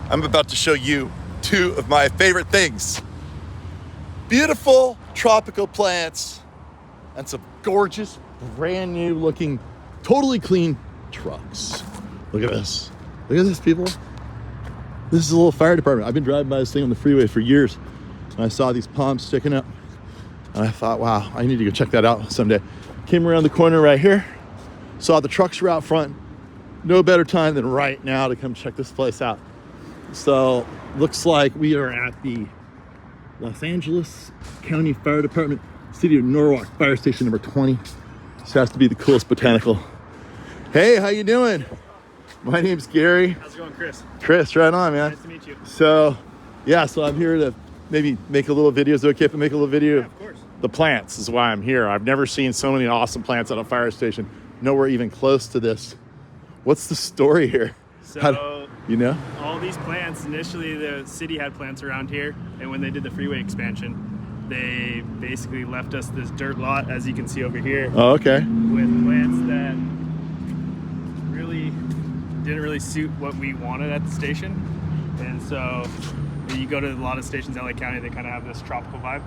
I'm about to show you two of my favorite things. Beautiful tropical plants and some gorgeous, brand new looking, totally clean trucks. Look at this. Look at this, people. This is a little fire department. I've been driving by this thing on the freeway for years. And I saw these palms sticking up. And I thought, wow, I need to go check that out someday. Came around the corner right here. Saw the trucks were out front. No better time than right now to come check this place out. So, looks like we are at the Los Angeles County Fire Department, City of Norwalk Fire Station number 20. This has to be the coolest Botanical. Hey, how you doing? My name's Gary. How's it going, Chris? Chris, right on, man. Nice to meet you. So, yeah, so I'm here to maybe make a little video. Is it okay if I make a little video? Yeah, of course. The plants is why I'm here. I've never seen so many awesome plants at a fire station. Nowhere even close to this. What's the story here? So, you know? All these plants, initially the city had plants around here, and when they did the freeway expansion, they basically left us this dirt lot, as you can see over here. Oh, okay. With plants that really didn't really suit what we wanted at the station. And so you go to a lot of stations in LA County, they kind of have this tropical vibe.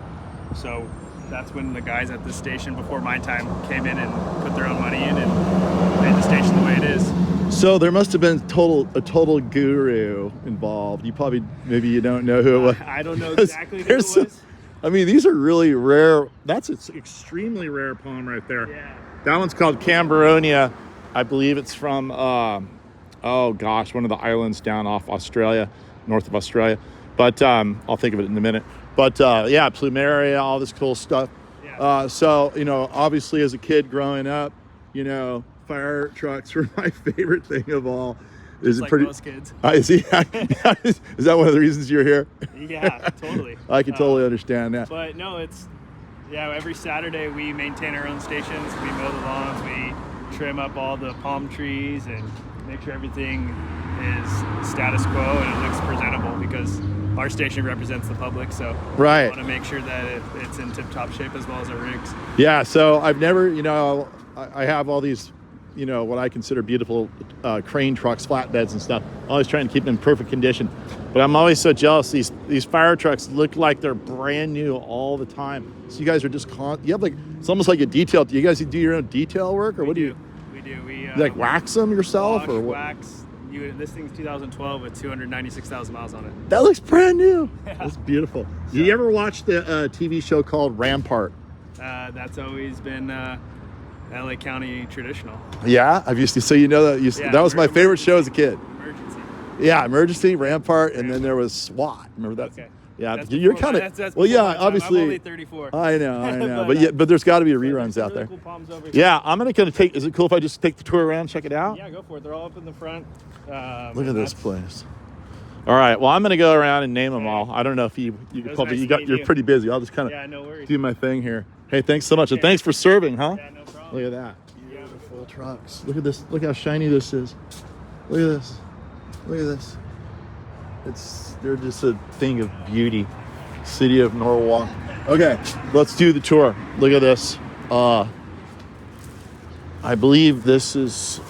So that's when the guys at the station before my time came in and put their own money in and made the station the way it is. So there must have been a total guru involved. You probably, maybe you don't know who it was. I don't know exactly who it was. I mean, these are really rare. That's an extremely rare palm right there. Yeah. That one's called Camberonia. I believe it's from, oh gosh, one of the islands down off Australia, north of Australia. But I'll think of it in a minute. But yeah, plumeria, all this cool stuff. Yeah. So, you know, obviously as a kid growing up, you know, fire trucks were my favorite thing of all. Is it like pretty? Most kids. Is that one of the reasons you're here? Yeah, totally. I can totally understand that. But no, every Saturday we maintain our own stations. We mow the lawns, we trim up all the palm trees and make sure everything is status quo and it looks presentable, because our station represents the public, so right. we want to make sure that it's in tip-top shape as well as our rigs. Yeah, so I've never, you know, I have all these, you know, what I consider beautiful crane trucks, flatbeds and stuff. Always trying to keep them in perfect condition. But I'm always so jealous. These fire trucks look like they're brand new all the time. So you guys are just, you have like, it's almost like a detail. Do you guys do your own detail work, or what do you? We do. We like wax them yourself, wash, or what? wax. This thing's 2012 with 296,000 miles on it. That looks brand new. That's beautiful. So, you ever watch the TV show called Rampart? That's always been LA County traditional. Yeah, I've used to. So you know that that was my favorite show as a kid. Emergency. Yeah, Emergency, Rampart, and then there was SWAT. Remember that? Okay. Yeah, That's you're kind of. that's Well, yeah, obviously. obviously. I'm only 34. I know. but there's got to be reruns out there. Cool palms over here. Yeah, I'm gonna take. Is it cool if I just take the tour around, check it out? Yeah, go for it. They're all up in the front. Look at this place. All right. Well, I'm gonna go around and name them all. I don't know if you probably nice you're pretty busy. I'll just kind of no worries. do my thing here. Hey, thanks so much, and thanks for serving, huh? Yeah, no problem. Look at that. Beautiful trucks. Look at this. Look how shiny this is. Look at this. Look at this. They're just a thing of beauty. City of Norwalk. Okay, let's do the tour. Look at this. I believe this is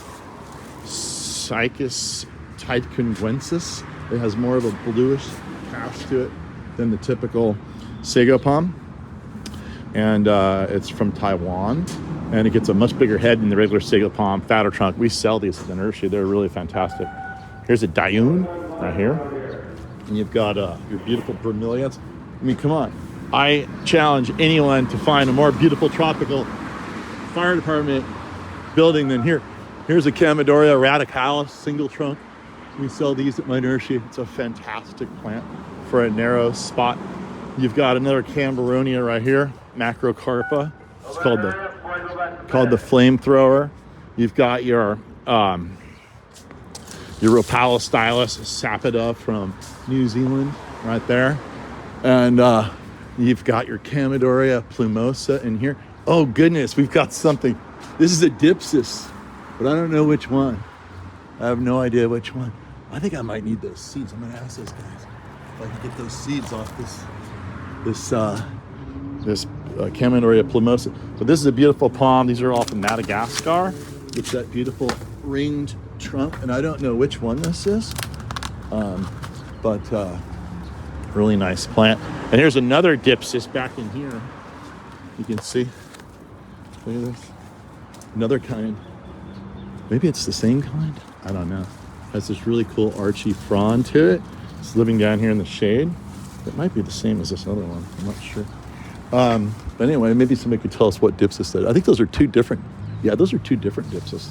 Cycas typecunguensis. It has more of a bluish cast to it than the typical sago palm. And it's from Taiwan. And it gets a much bigger head than the regular sago palm, fatter trunk. We sell these at the nursery. They're really fantastic. Here's a Dayun right here. And you've got your beautiful bromeliads. I mean, come on. I challenge anyone to find a more beautiful tropical fire department building than here. Here's a Chamaedorea radicalis single trunk. We sell these at my nursery. It's a fantastic plant for a narrow spot. You've got another Camberonia right here, Macrocarpa. It's called the flamethrower. You've got your Rhopalostylis sapida from New Zealand right there. And you've got your Chamaedorea plumosa in here. Oh goodness, we've got something. This is a Dipsis, but I don't know which one. I have no idea which one. I think I might need those seeds. I'm gonna ask those guys if I can get those seeds off this Chamaedorea plumosa. So this is a beautiful palm. These are all from Madagascar. It's that beautiful ringed trunk, and I don't know which one this is. but really nice plant. And here's another dipsis back in here. You can see. Look at this. Another kind. Maybe it's the same kind. I don't know. Has this really cool archy frond to it. It's living down here in the shade. It might be the same as this other one. I'm not sure. But anyway, maybe somebody could tell us what dipsis that is. I think those are two different. Yeah, those are two different dipsis.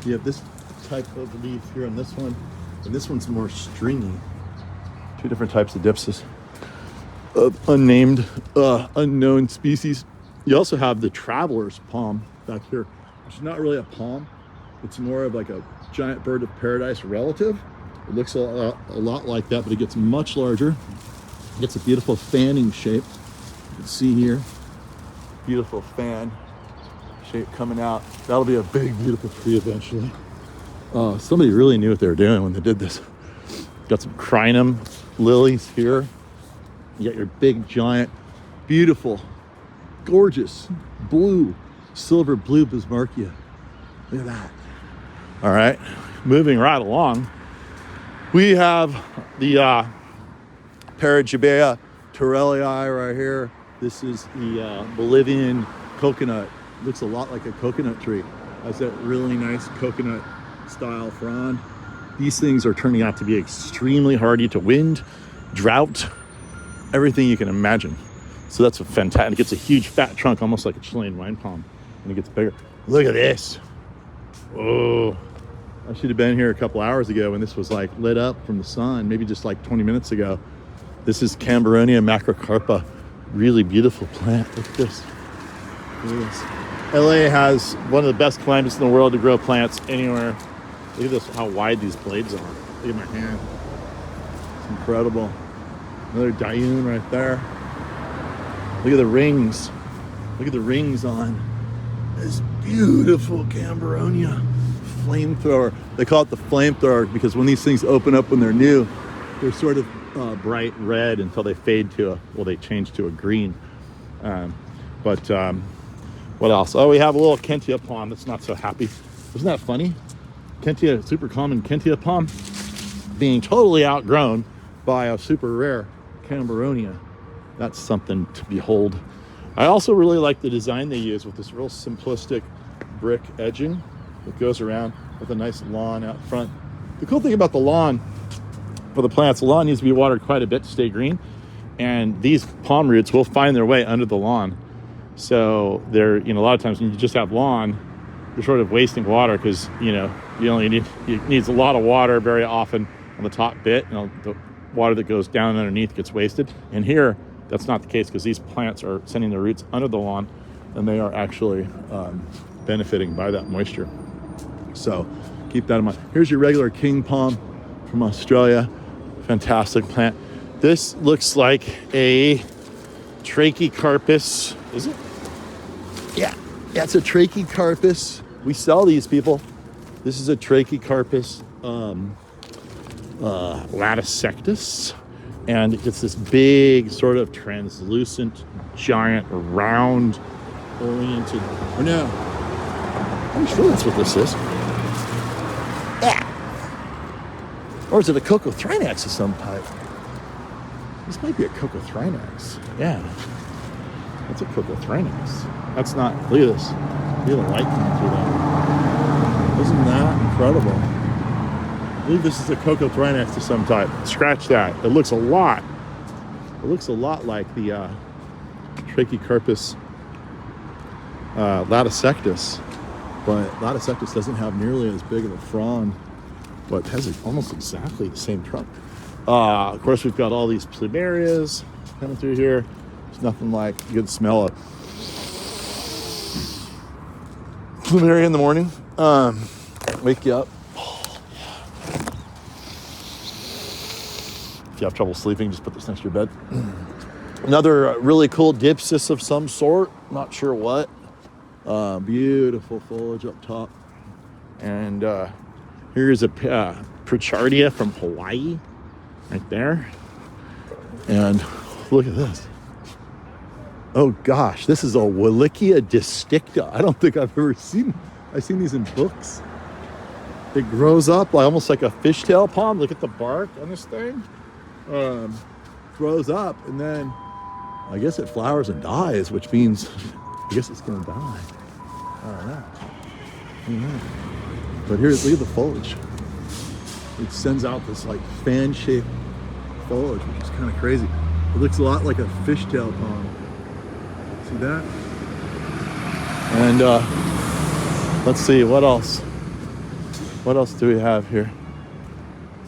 You have this type of leaf here on this one, and this one's more stringy. Two different types of dipsis of unnamed, unknown species. You also have the traveler's palm back here, which is not really a palm. It's more of like a giant bird of paradise relative. It looks a lot like that, but it gets much larger. It gets a beautiful fanning shape. You can see here, beautiful fan shape coming out. That'll be a big, beautiful tree eventually. Somebody really knew what they were doing when they did this. Got some crinum lilies here. You got your big, giant, beautiful, gorgeous blue, silver blue bismarckia. Look at that. All right, moving right along. We have the Paragibea torellii right here. This is the Bolivian coconut. Looks a lot like a coconut tree. Has that really nice coconut style frond. These things are turning out to be extremely hardy to wind, drought, everything you can imagine. So that's a fantastic. It gets a huge fat trunk, almost like a Chilean wine palm, and it gets bigger. Look at this. Oh, I should have been here a couple hours ago when this was like lit up from the sun, maybe just like 20 minutes ago. This is Camberonia macrocarpa. Really beautiful plant. Look at this. Look at this. LA has one of the best climates in the world to grow plants anywhere. Look at this, how wide these blades are. Look at my hand. It's incredible. Another Dayun right there. Look at the rings. Look at the rings on this beautiful Camberonia flamethrower. They call it the flamethrower because when these things open up when they're new, they're sort of bright red until they fade to they change to a green. What else? Oh, we have a little Kentia palm that's not so happy. Isn't that funny? Kentia, super common Kentia palm, being totally outgrown by a super rare Camberonia. That's something to behold. I also really like the design they use with this real simplistic brick edging that goes around with a nice lawn out front. The cool thing about the lawn for the plants, the lawn needs to be watered quite a bit to stay green, and these palm roots will find their way under the lawn. So they're, a lot of times when you just have lawn, you're sort of wasting water because, it needs a lot of water very often on the top bit, and the water that goes down underneath gets wasted. And here, that's not the case because these plants are sending their roots under the lawn, and they are actually benefiting by that moisture. So keep that in mind. Here's your regular king palm from Australia. Fantastic plant. This looks like a trachycarpus. Is it? Yeah, it's a trachycarpus. We sell these, people. This is a trachycarpus latisectus, and it gets this big sort of translucent, giant, round, oriented. Oh no, I'm sure that's what this is. Yeah. Or is it a Cocothrinax of some type? This might be a Cocothrinax. Yeah. That's a Cocothrinax. That's not, look at this. Look at the light coming through that. Isn't that incredible? I believe this is a Cocothrinax of some type. Scratch that. It looks a lot like the Trachycarpus latisectus. But latisectus doesn't have nearly as big of a frond, but has almost exactly the same trunk. Of course, we've got all these plumerias coming through here. There's nothing like a good smell of plumeria in the morning. Wake you up. If you have trouble sleeping, just put this next to your bed. Another really cool dipsis of some sort. Not sure what. Beautiful foliage up top. And here's a Prochardia from Hawaii. Right there. And look at this. Oh gosh, this is a Wallichia disticta. I don't think I've ever seen. I've seen these in books. It grows up almost like a fishtail palm. Look at the bark on this thing. grows up, and then I guess it flowers and dies, which means I guess it's gonna die. I don't know. But here, look at the foliage. It sends out this like fan-shaped foliage, which is kind of crazy. It looks a lot like a fishtail palm. See that? And let's see, what else? What else do we have here?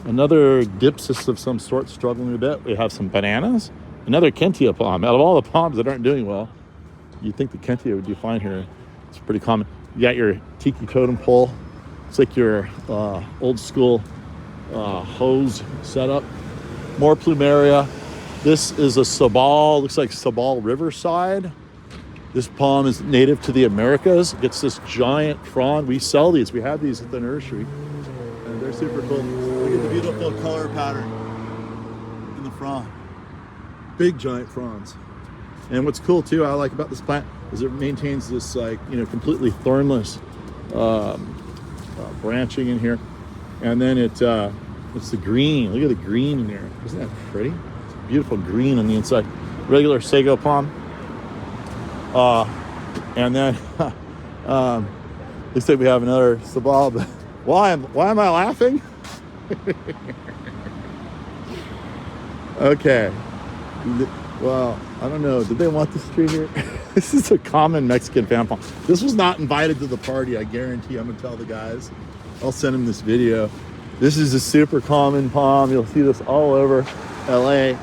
Another dipsis of some sort struggling a bit. We have some bananas. Another Kentia palm. Out of all the palms that aren't doing well, you'd think the Kentia would do fine here. It's pretty common. You got your tiki totem pole. It's like your old school hose setup. More plumeria. This is a sabal, looks like sabal riverside. This palm is native to the Americas. It gets this giant frond. We sell these. We have these at the nursery. And they're super cool. Look at the beautiful color pattern in the frond. Big giant fronds. And what's cool too, I like about this plant, is it maintains this like, completely thornless branching in here. And then it's the green. Look at the green in there. Isn't that pretty? It's a beautiful green on the inside. Regular sago palm. And then looks like we have another sabal. But why am I laughing? Okay. Well, I don't know. Did they want this tree here? This is a common Mexican fan palm. This was not invited to the party. I guarantee. I'm gonna tell the guys. I'll send them this video. This is a super common palm. You'll see this all over LA.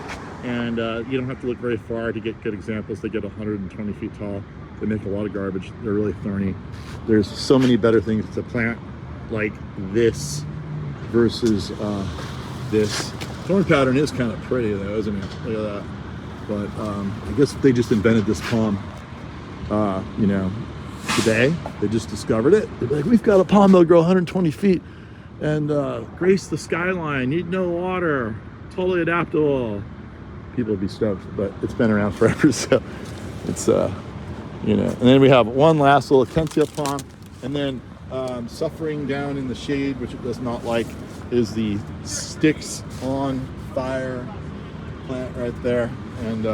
And you don't have to look very far to get good examples. They get 120 feet tall. They make a lot of garbage. They're really thorny. There's so many better things to plant like this versus this. Thorn pattern is kind of pretty though, isn't it? Look at that. But I guess they just invented this palm, today. They just discovered it. They're like, we've got a palm that'll grow 120 feet and grace the skyline, need no water, totally adaptable. People would be stoked, but it's been around forever, so it's and then we have one last little Kentia palm, and then suffering down in the shade, which it does not like, is the sticks on fire plant right there, and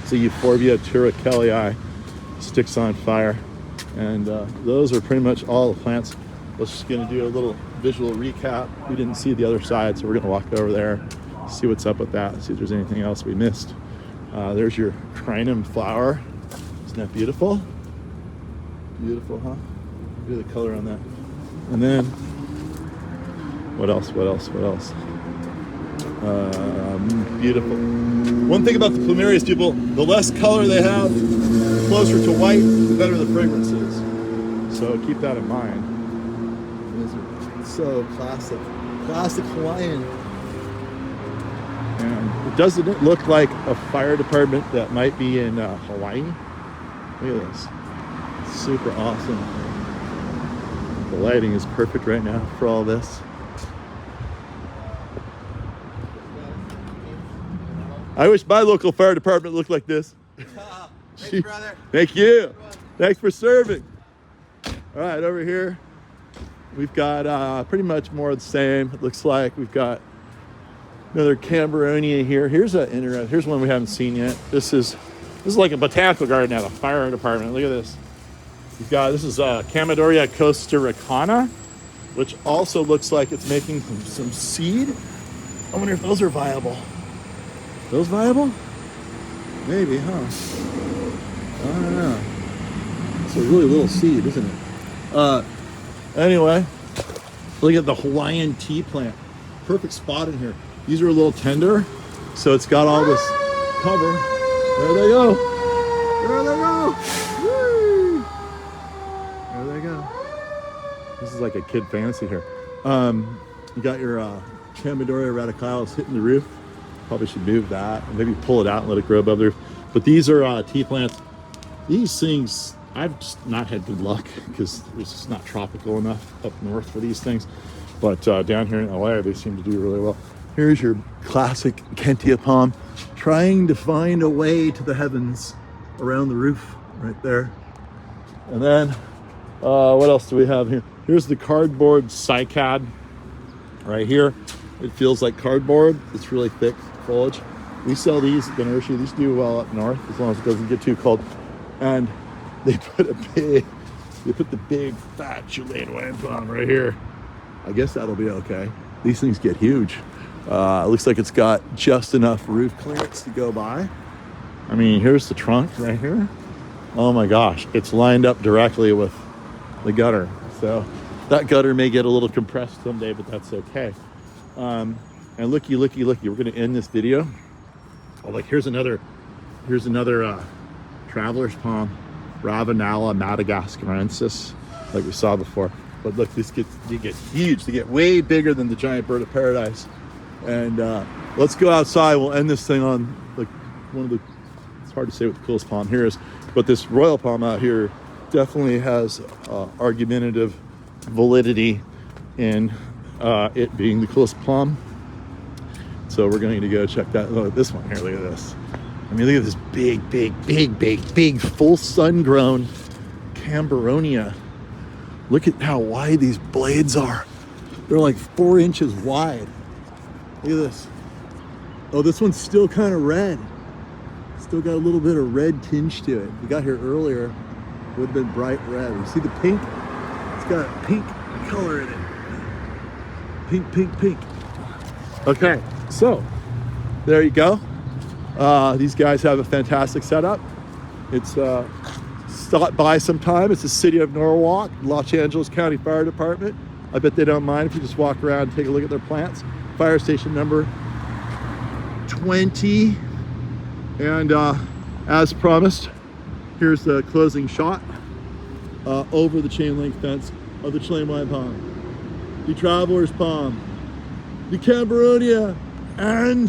it's a Euphorbia turricellii, sticks on fire, and those are pretty much all the plants. We're just gonna do a little visual recap. We didn't see the other side, so we're gonna walk over there, see what's up with that, see if there's anything else we missed. There's your crinum flower. Isn't that beautiful? Beautiful, huh? Look at the color on that. And then, what else? Beautiful. One thing about the plumerias, people, the less color they have, the closer to white, the better the fragrance is. So keep that in mind. These are so classic Hawaiian. And doesn't it look like a fire department that might be in Hawaii? Look at this. It's super awesome. The lighting is perfect right now for all this. I wish my local fire department looked like this. Thank you, brother. Thank you. Thanks for serving. All right, over here, we've got pretty much more of the same. It looks like we've got another Cameronia here. Here's one we haven't seen yet. This is like a botanical garden at a fire department. Look at this. This is Camadoria costaricana, which also looks like it's making some seed. I wonder if those are viable. Those viable? Maybe, huh? I don't know. It's a really little seed, isn't it? Anyway, look at the Hawaiian tea plant. Perfect spot in here. These are a little tender, so it's got all this cover. There they go. There they go. Whee! There they go. This is like a kid fantasy here. You got your Camadoria radicalis hitting the roof. Probably should move that, and maybe pull it out and let it grow above the roof. But these are tea plants. These things, I've just not had good luck because it's just not tropical enough up north for these things. But down here in LA, they seem to do really well. Here's your classic Kentia palm, trying to find a way to the heavens around the roof right there. And then, what else do we have here? Here's the cardboard cycad right here. It feels like cardboard. It's really thick foliage. We sell these at the nursery. These do well up north as long as it doesn't get too cold. And they put the big fat Chilean white palm right here. I guess that'll be okay. These things get huge. It looks like it's got just enough roof clearance to go by. I mean, here's the trunk right here. Oh my gosh, it's lined up directly with the gutter. So that gutter may get a little compressed someday, but that's okay. And looky, we're gonna end this video. Oh, like here's another traveler's palm, Ravenala madagascarensis, like we saw before. But look, they get huge. They get way bigger than the giant bird of paradise. And let's go outside. We'll end this thing on like one of the, it's hard to say what the coolest palm here is, but this royal palm out here definitely has argumentative validity in it being the coolest palm. So we're going to go check that. Look at this one here. Look at this. I mean, look at this big, full sun-grown Camberonia. Look at how wide these blades are. They're like 4 inches wide. Look at this. Oh, this one's still kind of red. Still got a little bit of red tinge to it. We got here earlier, it would have been bright red. You see the pink? It's got a pink color in it. Pink. Okay, so there you go. These guys have a fantastic setup. It's stop by sometime. It's the city of Norwalk, Los Angeles County Fire Department. I bet they don't mind if you just walk around and take a look at their plants. Fire station number 20. And as promised, here's the closing shot over the chain link fence of the Chilean white palm, the traveler's palm, the Camberonia, and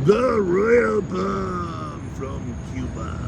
the royal palm from Cuba.